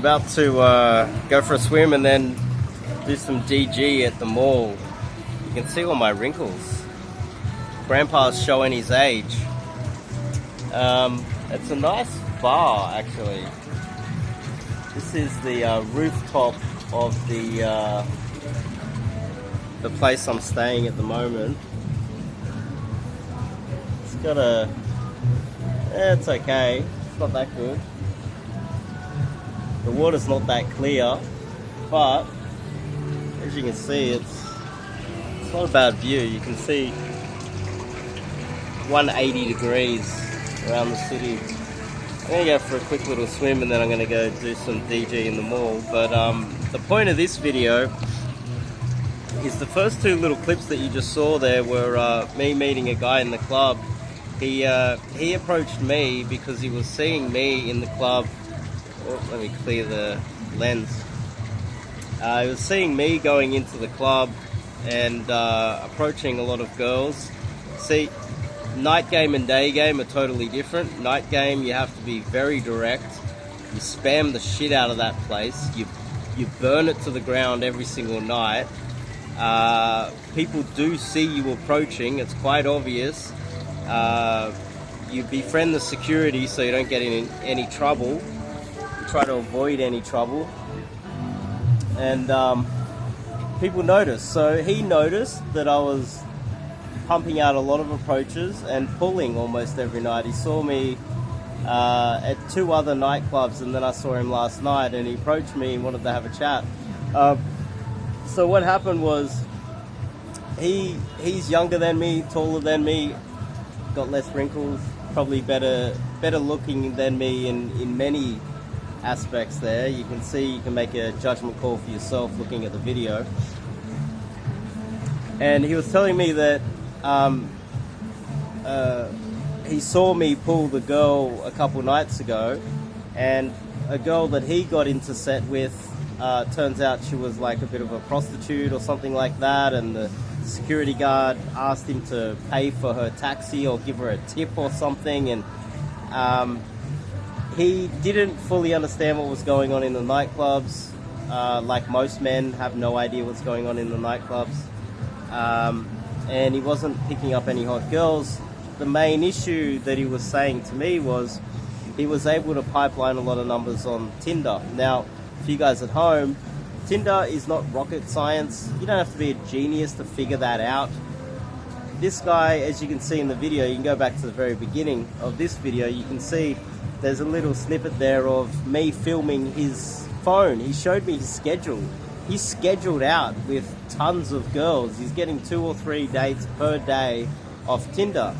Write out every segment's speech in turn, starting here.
about to go for a swim and then do some DG at the mall. You can see all my wrinkles. Grandpa's showing his age. It's a nice bar, actually. This is the rooftop of the place I'm staying at the moment. It's got a... it's okay. It's not that good. The water's not that clear, but as you can see, it's not a bad view. You can see 180 degrees around the city. I'm going to go for a quick little swim and then I'm going to go do some DG in the mall. But the point of this video is the first two little clips that you just saw there were me meeting a guy in the club. He approached me because he was seeing me in the club. Oh, let me clear the lens. He was seeing me going into the club and approaching a lot of girls. See, night game and day game are totally different. Night game, you have to be very direct. You spam the shit out of that place. You burn it to the ground every single night. People do see you approaching. It's quite obvious. You befriend the security so you don't get in any trouble. You try to avoid any trouble. And people notice. So he noticed that I was pumping out a lot of approaches and pulling almost every night. He saw me at two other nightclubs, and then I saw him last night, and he approached me and wanted to have a chat. So what happened was he's younger than me, taller than me, got less wrinkles, probably better looking than me in many aspects there. You can see, you can make a judgment call for yourself looking at the video. And he was telling me that he saw me pull the girl a couple nights ago, and a girl that he got into set with, turns out she was like a bit of a prostitute or something like that, and the security guard asked him to pay for her taxi or give her a tip or something, and he didn't fully understand what was going on in the nightclubs. Like most men, have no idea what's going on in the nightclubs. And he wasn't picking up any hot girls. The main issue that he was saying to me was he was able to pipeline a lot of numbers on Tinder. Now, for you guys at home, Tinder is not rocket science. You don't have to be a genius to figure that out. This guy, as you can see in the video, you can go back to the very beginning of this video, you can see there's a little snippet there of me filming his phone. He showed me his schedule. He's scheduled out with tons of girls. He's getting 2 or 3 dates per day off Tinder.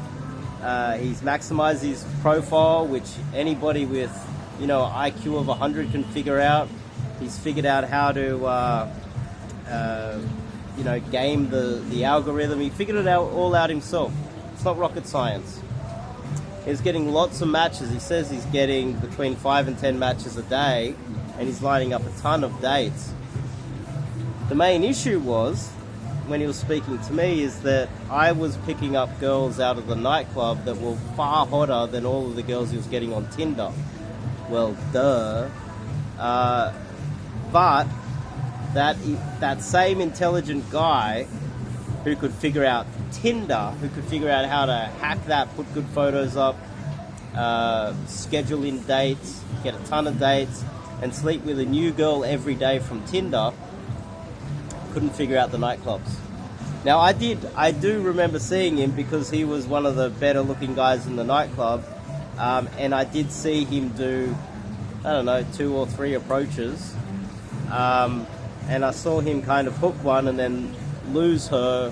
He's maximized his profile, which anybody with, IQ of 100 can figure out. He's figured out how to, game the algorithm. He figured it out all out himself. It's not rocket science. He's getting lots of matches. He says he's getting between 5 and 10 matches a day, and he's lining up a ton of dates. The main issue was, when he was speaking to me, is that I was picking up girls out of the nightclub that were far hotter than all of the girls he was getting on Tinder. Well, duh. But that same intelligent guy who could figure out Tinder, who could figure out how to hack that, put good photos up, schedule in dates, get a ton of dates, and sleep with a new girl every day from Tinder, couldn't figure out the nightclubs. Now I do remember seeing him because he was one of the better looking guys in the nightclub, and I did see him do, 2 or 3 approaches, and I saw him kind of hook one and then lose her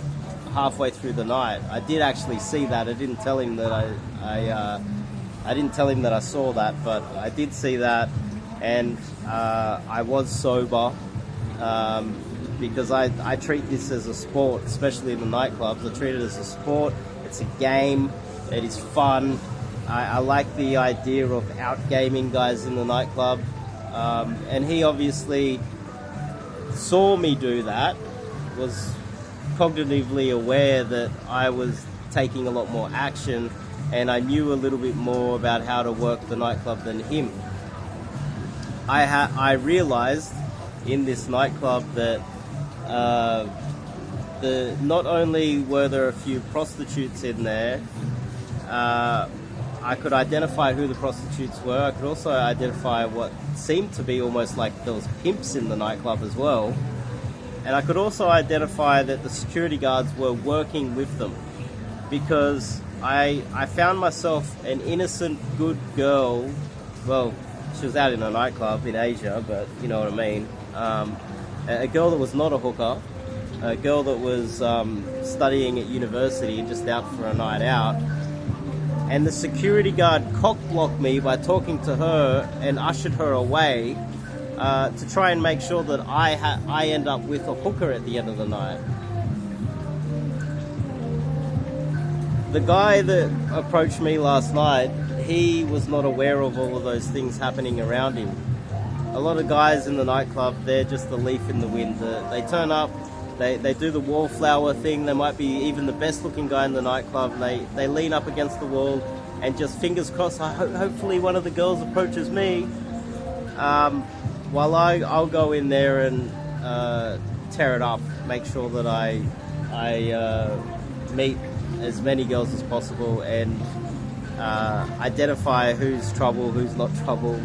halfway through the night. I did actually see that. I didn't tell him that I didn't tell him that I saw that, but I did see that, and I was sober. Because I treat this as a sport, especially in the nightclubs. I treat it as a sport. It's a game. It is fun. I like the idea of out-gaming guys in the nightclub. And he obviously saw me do that, was cognitively aware that I was taking a lot more action, and I knew a little bit more about how to work the nightclub than him. I realized in this nightclub that not only were there a few prostitutes in there, I could identify who the prostitutes were. I could also identify what seemed to be almost like there was pimps in the nightclub as well. And I could also identify that the security guards were working with them, because I found myself an innocent, good girl. Well, she was out in a nightclub in Asia, but you know what I mean. A girl that was not a hooker, a girl that was studying at university, just out for a night out. And the security guard cock-blocked me by talking to her and ushered her away to try and make sure that I end up with a hooker at the end of the night. The guy that approached me last night, he was not aware of all of those things happening around him. A lot of guys in the nightclub, they're just the leaf in the wind. They turn up, they do the wallflower thing. They might be even the best looking guy in the nightclub. They lean up against the wall and just fingers crossed, hopefully one of the girls approaches me. While I'll go in there and tear it up, make sure that I meet as many girls as possible and identify who's trouble, who's not trouble.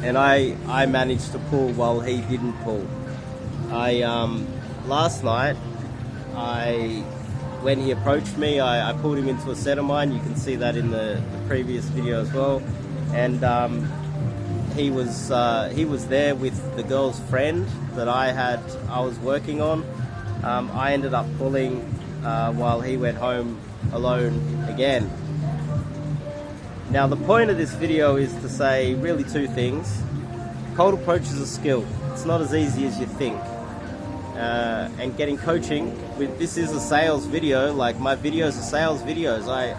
And I managed to pull while he didn't pull. Last night, when he approached me, I pulled him into a set of mine. You can see that in the previous video as well. And he was there with the girl's friend that I was working on. I ended up pulling while he went home alone again. Now the point of this video is to say really two things. Cold approach is a skill. It's not as easy as you think. And getting coaching, this is a sales video, like my videos are sales videos. I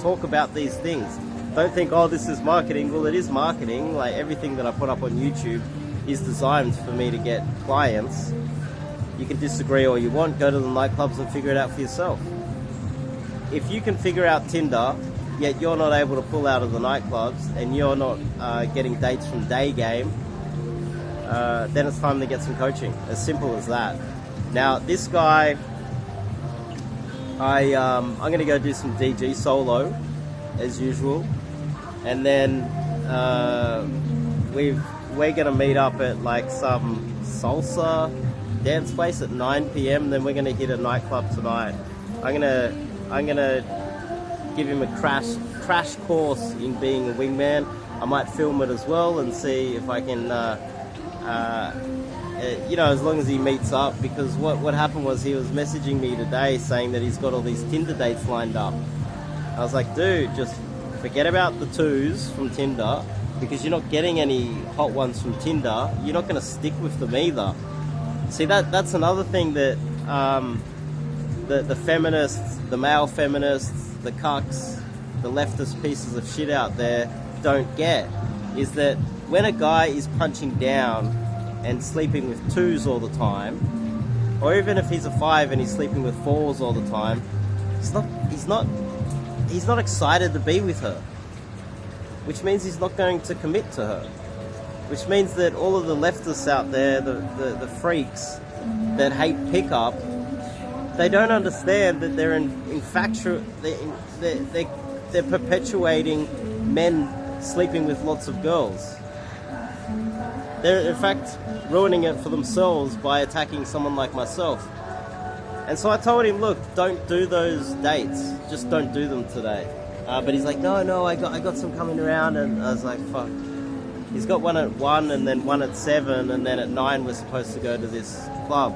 talk about these things. Don't think, oh, this is marketing. Well, it is marketing. Like everything that I put up on YouTube is designed for me to get clients. You can disagree all you want, go to the nightclubs and figure it out for yourself. If you can figure out Tinder, yet you're not able to pull out of the nightclubs and you're not getting dates from Day Game, then it's time to get some coaching. As simple as that. Now, this guy, I'm going to go do some DG solo, as usual. And then we're going to meet up at like some salsa dance place at 9 p.m. Then we're going to hit a nightclub tonight. I'm gonna give him a crash course in being a wingman. I might film it as well and see if I can, as long as he meets up. Because what happened was he was messaging me today saying that he's got all these Tinder dates lined up. I was like, dude, just forget about the twos from Tinder, because you're not getting any hot ones from Tinder. You're not going to stick with them either. See, that's another thing that the feminists, the male feminists, the cucks, the leftist pieces of shit out there don't get, is that when a guy is punching down and sleeping with twos all the time, or even if he's a 5 and he's sleeping with 4s all the time, he's not excited to be with her, which means he's not going to commit to her, which means that all of the leftists out there, the freaks that hate pickup, they don't understand that they're they're perpetuating men sleeping with lots of girls. They're in fact ruining it for themselves by attacking someone like myself. And so I told him, look, don't do those dates. Just don't do them today. But he's like, no, I got some coming around. And I was like, fuck. He's got one at 1 and then one at 7, and then at 9 we're supposed to go to this club,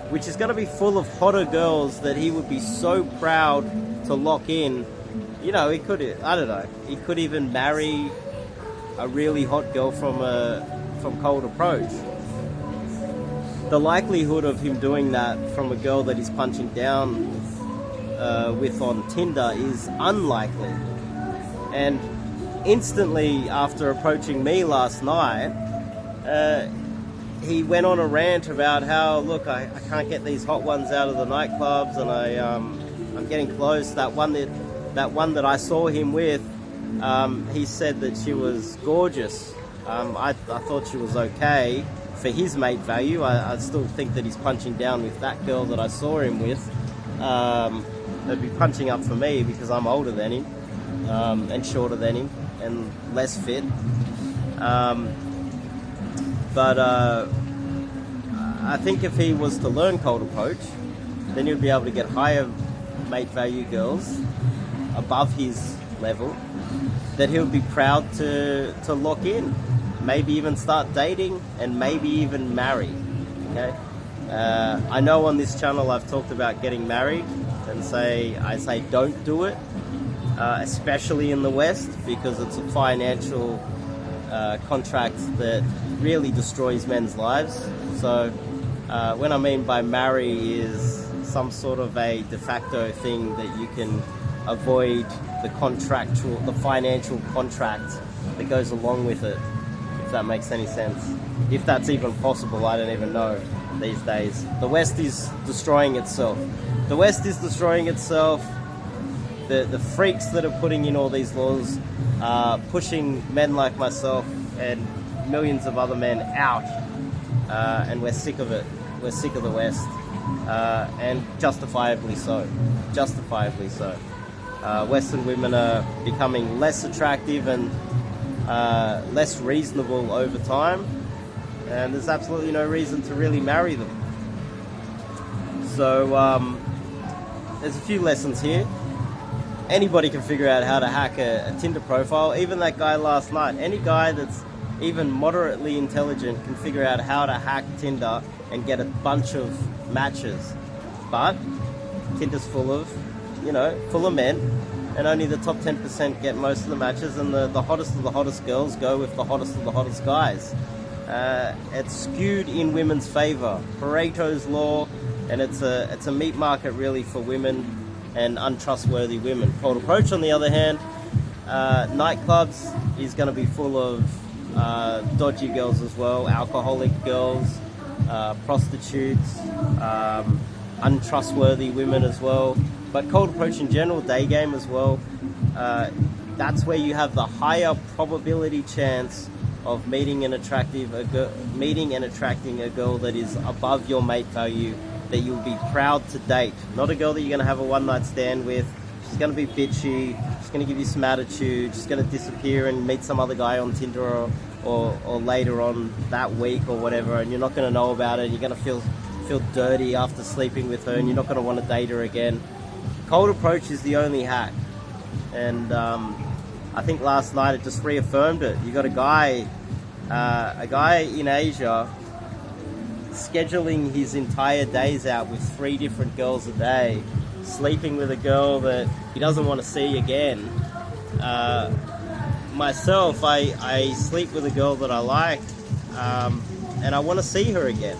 which is going to be full of hotter girls that he would be so proud to lock in. You know, he could even marry a really hot girl from Cold Approach. The likelihood of him doing that from a girl that he's punching down with on Tinder is unlikely. And instantly after approaching me last night, he went on a rant about how, look, I can't get these hot ones out of the nightclubs, and I'm getting close. That one that I saw him with, he said that she was gorgeous. I thought she was okay for his mate value. I still think that he's punching down with that girl that I saw him with. They'd be punching up for me because I'm older than him, and shorter than him, and less fit. But I think if he was to learn cold approach, then he'd be able to get higher mate value girls above his level that he'll be proud to lock in, maybe even start dating, and maybe even marry. Okay, I know on this channel I've talked about getting married, and I say don't do it, especially in the West, because it's a financial contract that really destroys men's lives. So when I mean by marry is some sort of a de facto thing that you can avoid the financial contract that goes along with it, if that makes any sense. If that's even possible, I don't even know these days. The West is destroying itself. The West is destroying itself. The freaks that are putting in all these laws are pushing men like myself and millions of other men out, and we're sick of it. We're sick of the West, and justifiably so. Justifiably so. Western women are becoming less attractive and less reasonable over time, and there's absolutely no reason to really marry them. So there's a few lessons here. Anybody can figure out how to hack a Tinder profile, even that guy last night. Any guy that's even moderately intelligent can figure out how to hack Tinder and get a bunch of matches. But Tinder's full of men, and only the top 10% get most of the matches, and the hottest of the hottest girls go with the hottest of the hottest guys. It's skewed in women's favor. Pareto's law, and it's a meat market really for women and untrustworthy women. Cold approach, on the other hand, nightclubs is going to be full of dodgy girls as well, alcoholic girls, prostitutes, untrustworthy women as well. But cold approach in general, day game as well, that's where you have the higher probability chance of meeting and attracting a girl that is above your mate value, that you'll be proud to date. Not a girl that you're going to have a one-night stand with. She's going to be bitchy, she's going to give you some attitude, she's going to disappear and meet some other guy on Tinder or later on that week or whatever, and you're not going to know about it. You're going to feel dirty after sleeping with her, and you're not going to want to date her again. Cold approach is the only hack, and I think last night it just reaffirmed it. You got a guy in Asia scheduling his entire days out with 3 different girls a day, sleeping with a girl that he doesn't want to see again. Myself, I sleep with a girl that I like, and I want to see her again.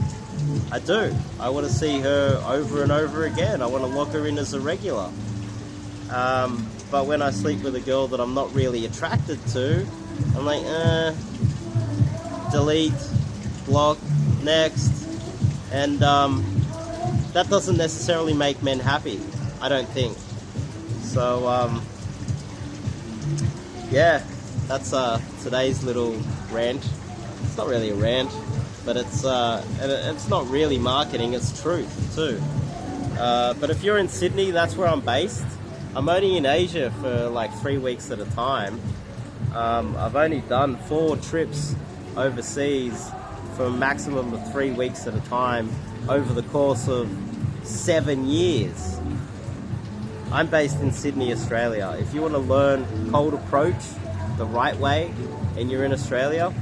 I do. I want to see her over and over again. I want to lock her in as a regular. But when I sleep with a girl that I'm not really attracted to, I'm like, delete, block, next. And that doesn't necessarily make men happy, I don't think. So, yeah, that's today's little rant. It's not really a rant, but it's not really marketing, it's truth too. But if you're in Sydney, that's where I'm based. I'm only in Asia for like 3 weeks at a time. I've only done 4 trips overseas for a maximum of 3 weeks at a time over the course of 7 years. I'm based in Sydney, Australia. If you want to learn cold approach the right way and you're in Australia,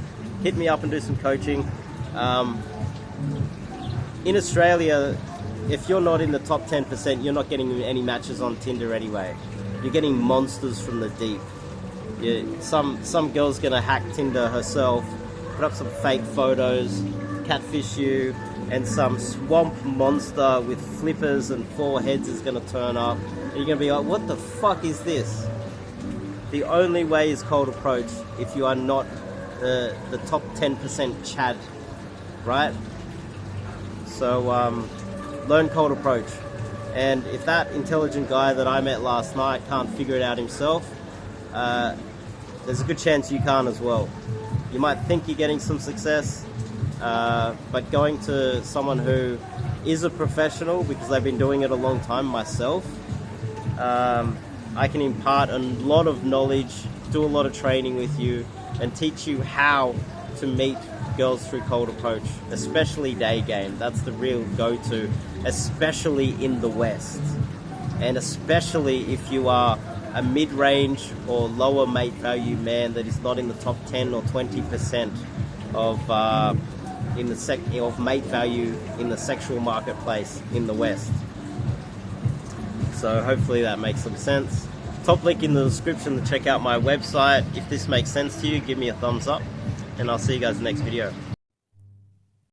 hit me up and do some coaching. In Australia, if you're not in the top 10%, you're not getting any matches on Tinder anyway. You're getting monsters from the deep. Some girl's gonna hack Tinder herself, put up some fake photos, catfish you, and some swamp monster with flippers and 4 heads is gonna turn up. And you're gonna be like, what the fuck is this? The only way is cold approach if you are not the top 10% Chad, right? So learn cold approach. And if that intelligent guy that I met last night can't figure it out himself, there's a good chance you can't as well. You might think you're getting some success, but going to someone who is a professional, because they've been doing it a long time, myself, I can impart a lot of knowledge, do a lot of training with you, and teach you how to meet girls through cold approach, especially day game. That's the real go-to, especially in the West, and especially if you are a mid-range or lower mate value man that is not in the top 10 or 20% of of mate value in the sexual marketplace in the West. So hopefully that makes some sense. Top link in the description to check out my website. If this makes sense to you, give me a thumbs up, and I'll see you guys in the next video.